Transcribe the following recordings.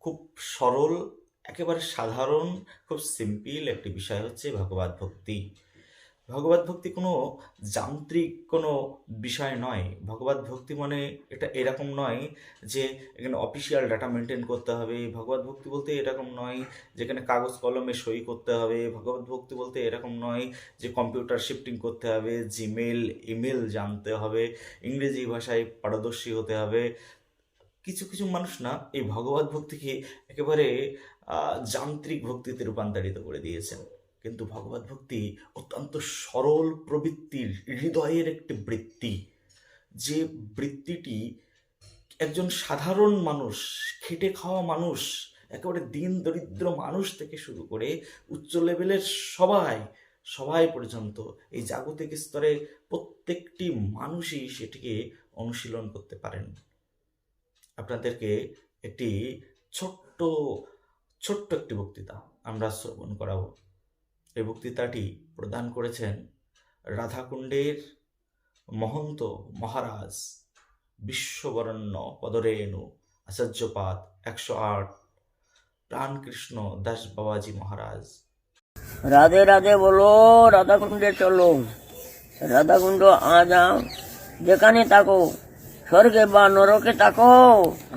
খুব সরল, একেবারে সাধারণ, খুব সিম্পল একটি বিষয় হচ্ছে ভগবদ ভক্তি। ভগবদ ভক্তি কোনো যান্ত্রিক কোনো বিষয় নয়। ভগবদ ভক্তি মানে এটা এরকম নয় যে এখানে অফিসিয়াল ডাটা মেনটেন করতে হবে। ভগবদ ভক্তি বলতে এরকম নয় যেখানে কাগজ কলমে সই করতে হবে। ভগবদ ভক্তি বলতে এরকম নয় যে কম্পিউটার শিফটিং করতে হবে, জিমেল ইমেল জানতে হবে, ইংরেজি ভাষায় পারদর্শী হতে হবে। কিছু কিছু মানুষ না এই ভগবত ভক্তিকে একেবারে যান্ত্রিক ভক্তিতে রূপান্তরিত করে দিয়েছেন। কিন্তু ভগবত ভক্তি অত্যন্ত সরল প্রবৃত্তির, হৃদয়ের একটি বৃত্তি, যে বৃত্তিটি একজন সাধারণ মানুষ, খেটে খাওয়া মানুষ, একেবারে দিন দরিদ্র মানুষ থেকে শুরু করে উচ্চ লেভেলের সবাই সবাই পর্যন্ত এই জাগতিক স্তরে প্রত্যেকটি মানুষই সেটিকে অনুশীলন করতে পারেন। আপনাদেরকে একটি ছোট্ট ছোট্ট একটি বক্তৃতা আমরা শ্রবণ করাবো। এই বক্তৃতাটি প্রদান করেছেন রাধাকুণ্ডের মহন্ত মহারাজ বিশ্ববরণ্য পদরেণু আচার্যপাদ 108 প্রাণকৃষ্ণ দাস বাবাজি মহারাজ। রাধে রাধে বলো, রাধাকুণ্ডে চলো। রাধাকুণ্ড যাও, যেখানে থাকো, স্বর্গে বা নরকে থাকো,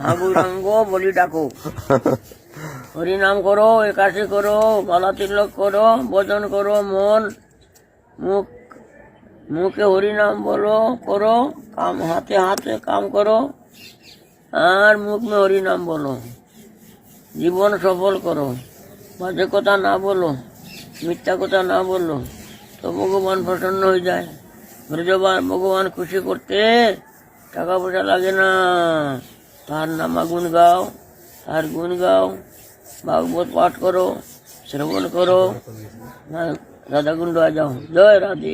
হাগুরাঙ্গ বলি ডাকো। হরিনাম করো, একাশি করো, বালা তিলক করো, ভজন করো, মুখে হরিনাম বলো করো, কাম হাতে হাতে কাম করো, আর মুখ মে হরিনাম বলো। জীবন সফল করো, বাজে কথা না বলো, মিথ্যা কথা না বললো, তো ভগবান প্রসন্ন হয়ে যায়। ভগবান খুশি করতে টাকা পয়সা লাগে না। তার নামা গুণ গাও, তার গুণ গাও, ভাগবত পাঠ করো, শ্রবণ করো, রাধাকুণ্ড যাও। জয় রাধে।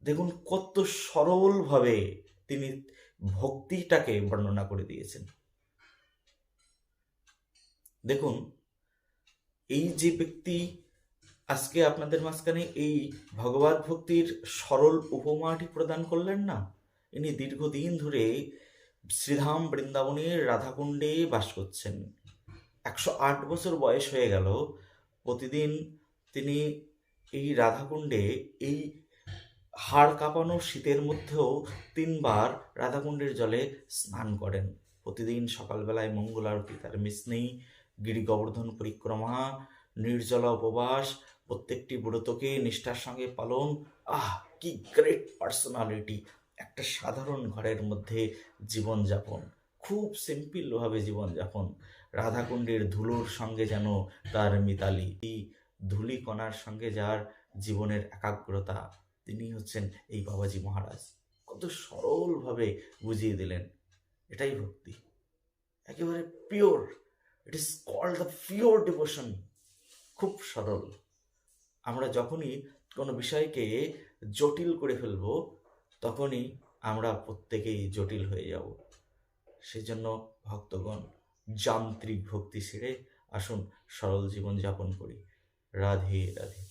দেখুন কত সরলভাবে তিনি ভক্তিটাকে বর্ণনা করে দিয়েছেন। দেখুন, এই যে ব্যক্তি আজকে আপনাদের মাঝখানে এই ভগবত ভক্তির সরল উপমাটি প্রদান করলেন না, ইনি দীর্ঘদিন ধরে শ্রীধাম বৃন্দাবনের রাধাকুণ্ডে বাস করছেন। 108 বছর বয়স হয়ে গেল। প্রতিদিন তিনি এই রাধাকুণ্ডে এই হাড় কাঁপানো শীতের মধ্যেও 3 বার রাধাকুণ্ডের জলে স্নান করেন। প্রতিদিন সকালবেলায় মঙ্গল আরতি, তার মিস নেই। গিরি গোবর্ধন পরিক্রমা, নির্জলা উপবাস, প্রত্যেকটি ব্রতকে নিষ্ঠার সঙ্গে পালন। কি গ্রেট পার্সোনালিটি! একটা সাধারণ ঘরের মধ্যে জীবনযাপন, খুব সিম্পলভাবে জীবনযাপন। রাধাকুণ্ডের ধুলোর সঙ্গে যেন তার মিতালি, এই ধূলিকণার সঙ্গে যার জীবনের একাগ্রতা, তিনি হচ্ছেন এই বাবাজি মহারাজ। কত সরলভাবে বুঝিয়ে দিলেন। এটাই ভক্তি, একেবারে pure. It is called the pure devotion. খুব সরল। আমরা যখনই কোনো বিষয়কে জটিল করে ফেলব, তখনই আমরা প্রত্যেকেই জটিল হয়ে যাব। সেজন্য ভক্তগণ, যান্ত্রিক ভক্তি ছেড়ে আসুন সরল জীবন যাপন করি। রাধে রাধে।